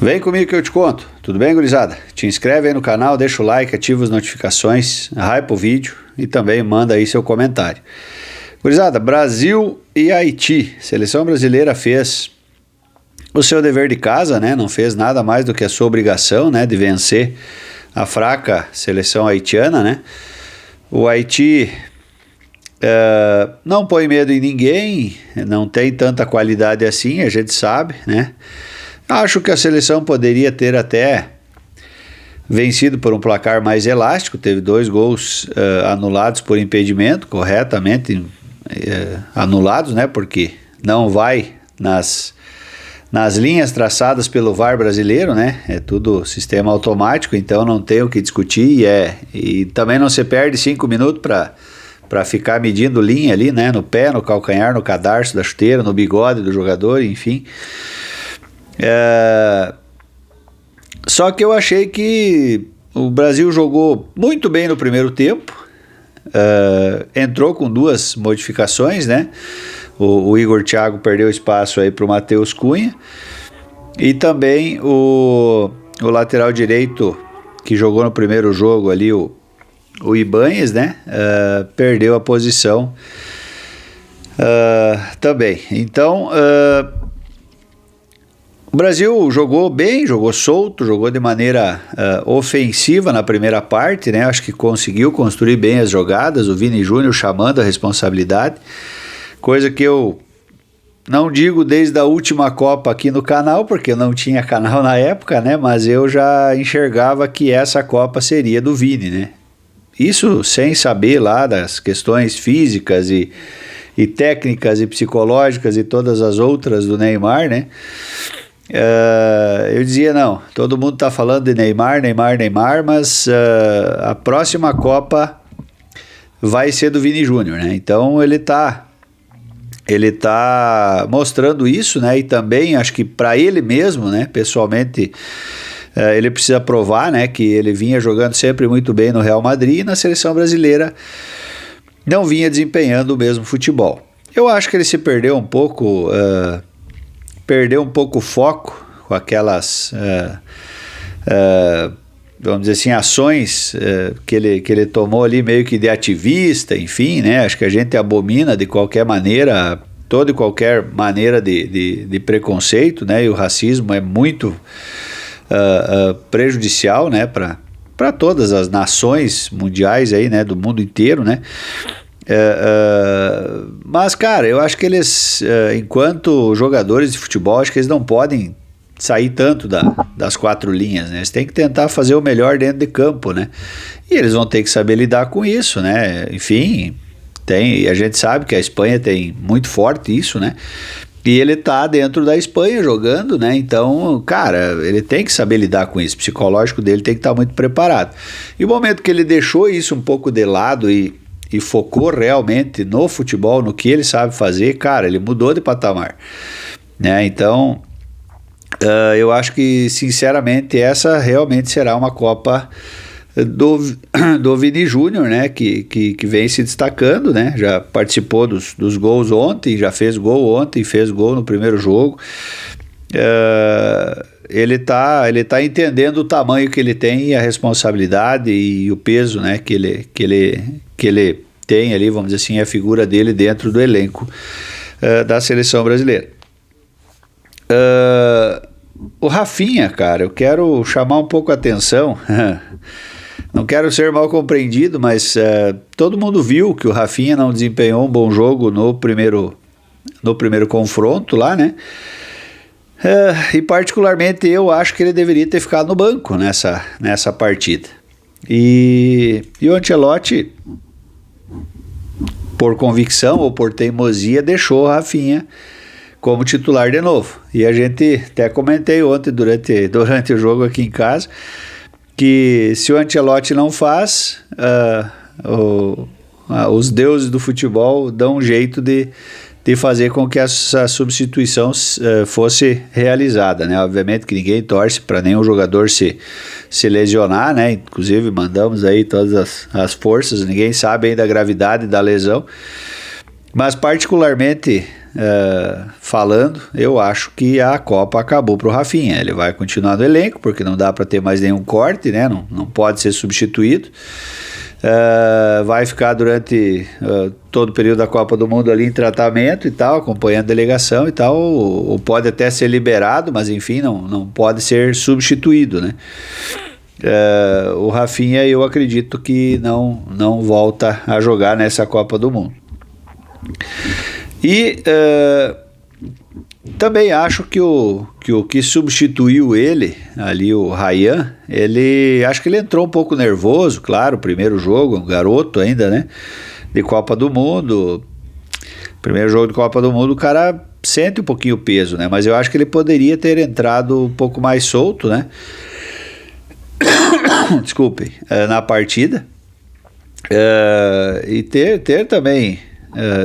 Vem comigo que eu te conto. Tudo bem, gurizada? Te inscreve aí no canal, deixa o like, ativa as notificações, hypa o vídeo e também manda aí seu comentário. Gurizada, Brasil e Haiti. Seleção brasileira fez o seu dever de casa, né? Não fez nada mais do que a sua obrigação, né? De vencer a fraca seleção haitiana, né? O Haiti não põe medo em ninguém, não tem tanta qualidade assim, a gente sabe, né? Acho que a seleção poderia ter até vencido por um placar mais elástico, teve 2 gols anulados por impedimento, corretamente anulados, né? Porque não vai nas linhas traçadas pelo VAR brasileiro, né? É tudo sistema automático, então não tem o que discutir e também não se perde 5 minutos para ficar medindo linha ali, né? No pé, no calcanhar, no cadarço da chuteira, no bigode do jogador, enfim. Só que eu achei que o Brasil jogou muito bem no primeiro tempo, entrou com 2 modificações, né? O Igor Thiago perdeu espaço aí para o Matheus Cunha e também o lateral direito que jogou no primeiro jogo ali, o Ibanez, né? Perdeu a posição também. Então o Brasil jogou bem, jogou solto, jogou de maneira ofensiva na primeira parte, né? Acho que conseguiu construir bem as jogadas, o Vini Júnior chamando a responsabilidade, coisa que eu não digo desde a última Copa aqui no canal, porque eu não tinha canal na época, né? Mas eu já enxergava que essa Copa seria do Vini, né? Isso sem saber lá das questões físicas e técnicas e psicológicas e todas as outras do Neymar, né? Eu dizia, não, todo mundo tá falando de Neymar, mas a próxima Copa vai ser do Vini Júnior, né? Então ele tá mostrando isso, né? E também acho que para ele mesmo, né? Pessoalmente, ele precisa provar, né? Que ele vinha jogando sempre muito bem no Real Madrid e na seleção brasileira não vinha desempenhando o mesmo futebol. Eu acho que ele se perdeu um pouco o foco com aquelas, vamos dizer assim, ações que ele tomou ali meio que de ativista, enfim, né? Acho que a gente abomina de qualquer maneira, toda e qualquer maneira de preconceito, né? E o racismo é muito prejudicial, né? Para todas as nações mundiais aí, né? Do mundo inteiro, né? Mas, cara, eu acho que eles, enquanto jogadores de futebol, acho que eles não podem sair tanto das 4 linhas, né? Eles têm que tentar fazer o melhor dentro de campo, né? E eles vão ter que saber lidar com isso, né? Enfim, a gente sabe que a Espanha tem muito forte isso, né? E ele tá dentro da Espanha jogando, né? Então, cara, ele tem que saber lidar com isso. O psicológico dele tem que estar muito preparado. E o momento que ele deixou isso um pouco de lado e focou realmente no futebol, no que ele sabe fazer, cara, ele mudou de patamar, né? Então, eu acho que, sinceramente, essa realmente será uma Copa do Vini Júnior, né? Que vem se destacando, né? Já participou dos gols ontem, já fez gol ontem, fez gol no primeiro jogo. Ele tá entendendo o tamanho que ele tem e a responsabilidade e o peso, né, que ele tem ali, vamos dizer assim, a figura dele dentro do elenco da seleção brasileira. O Rafinha, cara, eu quero chamar um pouco a atenção. Não quero ser mal compreendido, mas todo mundo viu que o Rafinha não desempenhou um bom jogo no primeiro confronto lá, né? E particularmente eu acho que ele deveria ter ficado no banco nessa partida. E o Ancelotti, por convicção ou por teimosia, deixou o Rafinha como titular de novo. E a gente até comentei ontem durante o jogo aqui em casa que se o Ancelotti não faz, os deuses do futebol dão um jeito de fazer com que essa substituição fosse realizada, né? Obviamente que ninguém torce para nenhum jogador se lesionar, né? Inclusive mandamos aí todas as forças, ninguém sabe ainda a gravidade da lesão, mas particularmente falando, eu acho que a Copa acabou para o Rafinha. Ele vai continuar no elenco, porque não dá para ter mais nenhum corte, né? Não pode ser substituído. Vai ficar durante todo o período da Copa do Mundo ali em tratamento e tal, acompanhando a delegação e tal, ou pode até ser liberado, mas enfim, não pode ser substituído, né? O Rafinha, eu acredito que não volta a jogar nessa Copa do Mundo. E também acho que o que substituiu ele, ali o Ryan, acho que ele entrou um pouco nervoso, claro, primeiro jogo, um garoto ainda, né, de Copa do Mundo, primeiro jogo de Copa do Mundo, o cara sente um pouquinho o peso, né, mas eu acho que ele poderia ter entrado um pouco mais solto, né, desculpem, na partida, e ter também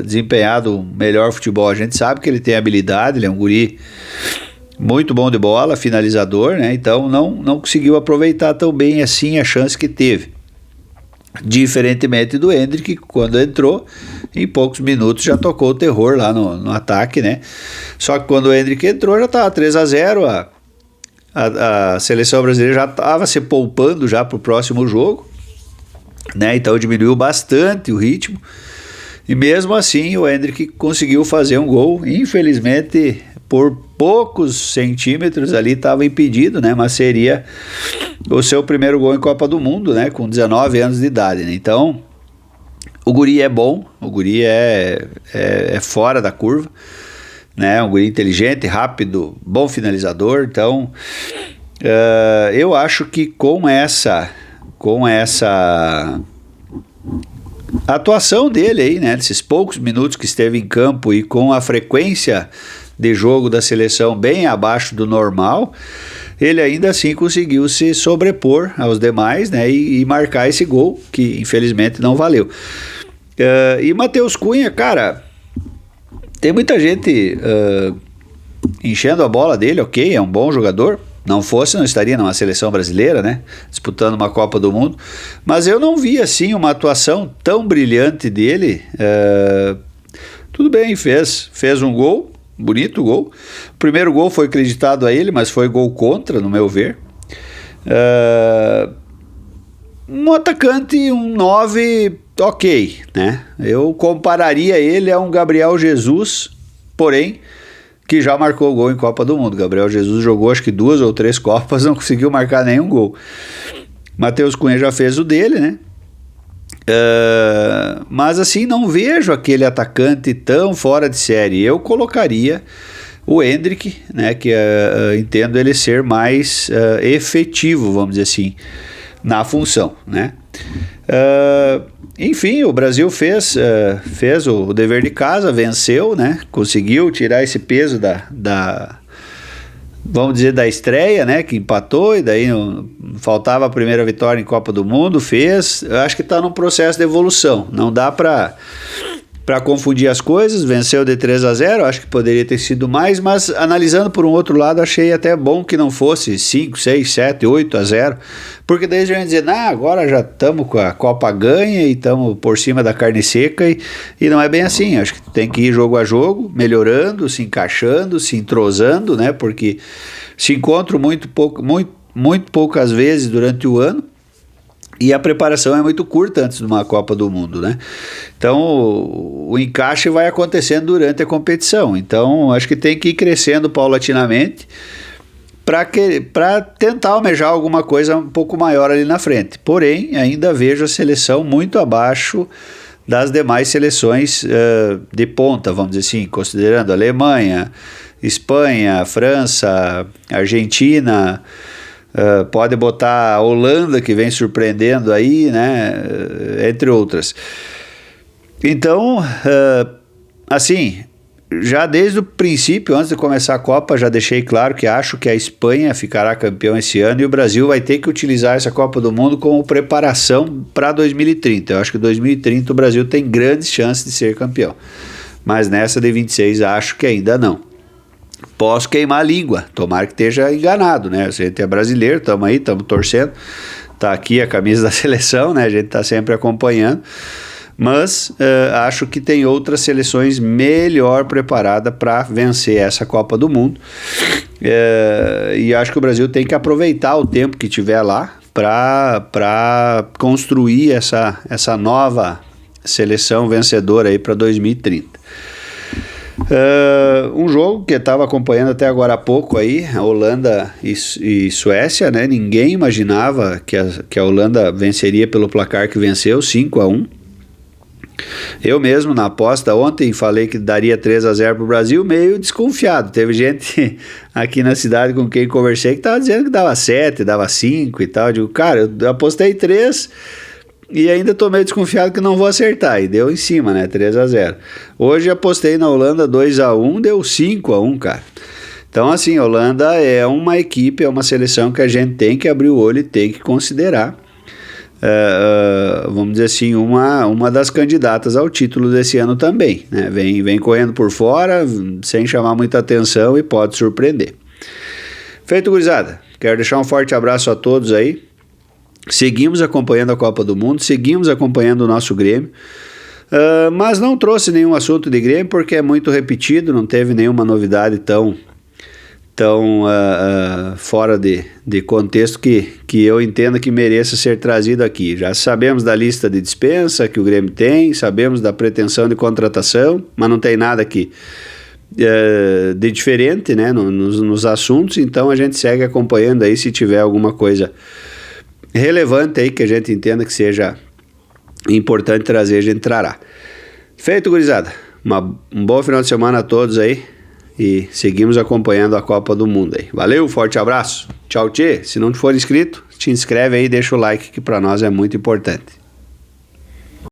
desempenhado um melhor futebol. A gente sabe que ele tem habilidade, ele é um guri muito bom de bola, finalizador, né? Então não conseguiu aproveitar tão bem assim a chance que teve. Diferentemente do Endrick, que quando entrou, em poucos minutos já tocou o terror lá no ataque, né? Só que quando o Endrick entrou já estava 3-0, a seleção brasileira já estava se poupando já para o próximo jogo, né? Então diminuiu bastante o ritmo. E mesmo assim o Endrick conseguiu fazer um gol, infelizmente por poucos centímetros ali estava impedido, né? Mas seria o seu primeiro gol em Copa do Mundo, né? Com 19 anos de idade, né? Então o guri é bom, o guri é fora da curva, né? Um guri inteligente, rápido, bom finalizador. Então eu acho que com essa a atuação dele aí, né, nesses poucos minutos que esteve em campo e com a frequência de jogo da seleção bem abaixo do normal, ele ainda assim conseguiu se sobrepor aos demais, né, e marcar esse gol, que infelizmente não valeu. E Matheus Cunha, cara, tem muita gente enchendo a bola dele, ok, é um bom jogador. Não estaria numa seleção brasileira, né? Disputando uma Copa do Mundo. Mas eu não vi, assim, uma atuação tão brilhante dele. Tudo bem, fez um gol, bonito gol. O primeiro gol foi acreditado a ele, mas foi gol contra, no meu ver. Um atacante, um 9, ok, né? Eu compararia ele a um Gabriel Jesus, porém que já marcou gol em Copa do Mundo. Gabriel Jesus jogou acho que 2 ou 3 Copas, não conseguiu marcar nenhum gol. Matheus Cunha já fez o dele, né? Mas assim, não vejo aquele atacante tão fora de série. Eu colocaria o Endrick, né, que entendo ele ser mais efetivo, vamos dizer assim, na função, né? Enfim, o Brasil fez o dever de casa, venceu, né? Conseguiu tirar esse peso vamos dizer, da estreia, né? Que empatou e daí faltava a primeira vitória em Copa do Mundo, fez. Eu acho que está num processo de evolução. Não dá para confundir as coisas. Venceu de 3-0, acho que poderia ter sido mais, mas analisando por um outro lado, achei até bom que não fosse 5, 6, 7, 8-0, porque daí a gente vai dizer, agora já estamos com a Copa ganha e estamos por cima da carne seca, e não é bem assim. Acho que tem que ir jogo a jogo, melhorando, se encaixando, se entrosando, né? Porque se encontram muito poucas vezes durante o ano, e a preparação é muito curta antes de uma Copa do Mundo, né? Então o encaixe vai acontecendo durante a competição. Então acho que tem que ir crescendo paulatinamente para tentar almejar alguma coisa um pouco maior ali na frente. Porém, ainda vejo a seleção muito abaixo das demais seleções de ponta, vamos dizer assim, considerando Alemanha, Espanha, França, Argentina. Pode botar a Holanda, que vem surpreendendo aí, né, entre outras. Então, assim, já desde o princípio, antes de começar a Copa, já deixei claro que acho que a Espanha ficará campeão esse ano e o Brasil vai ter que utilizar essa Copa do Mundo como preparação para 2030. Eu acho que 2030 o Brasil tem grandes chances de ser campeão, mas nessa de 26 acho que ainda não. Posso queimar a língua, tomara que esteja enganado, né? A gente é brasileiro, estamos aí, estamos torcendo, tá aqui a camisa da seleção, né? A gente está sempre acompanhando, Mas acho que tem outras seleções melhor preparadas para vencer essa Copa do Mundo. E acho que o Brasil tem que aproveitar o tempo que tiver lá para construir essa nova seleção vencedora aí para 2030. Um jogo que eu estava acompanhando até agora há pouco aí, a Holanda e Suécia, né? Ninguém imaginava que a Holanda venceria pelo placar que venceu, 5-1. Eu mesmo na aposta ontem falei que daria 3-0 para o Brasil, meio desconfiado. Teve gente aqui na cidade com quem conversei que estava dizendo que dava 7, dava 5 e tal. Eu digo, cara, eu apostei 3 e ainda estou meio desconfiado que não vou acertar. E deu em cima, né? 3-0. Hoje apostei na Holanda 2-1, deu 5-1, cara. Então, assim, a Holanda é uma equipe, é uma seleção que a gente tem que abrir o olho e tem que considerar. Vamos dizer assim, uma das candidatas ao título desse ano também, né? Vem correndo por fora, sem chamar muita atenção e pode surpreender. Feito, gurizada. Quero deixar um forte abraço a todos aí. Seguimos acompanhando a Copa do Mundo, seguimos acompanhando o nosso Grêmio, mas não trouxe nenhum assunto de Grêmio porque é muito repetido, não teve nenhuma novidade tão fora de contexto que eu entendo que mereça ser trazido aqui. Já sabemos da lista de dispensa que o Grêmio tem, sabemos da pretensão de contratação, mas não tem nada aqui de diferente, né, nos assuntos, então a gente segue acompanhando aí. Se tiver alguma coisa relevante aí que a gente entenda que seja importante trazer, a gente trará. Feito, gurizada. Um bom final de semana a todos aí. E seguimos acompanhando a Copa do Mundo aí. Valeu, forte abraço. Tchau, tchê. Se não for inscrito, te inscreve aí e deixa o like, que para nós é muito importante.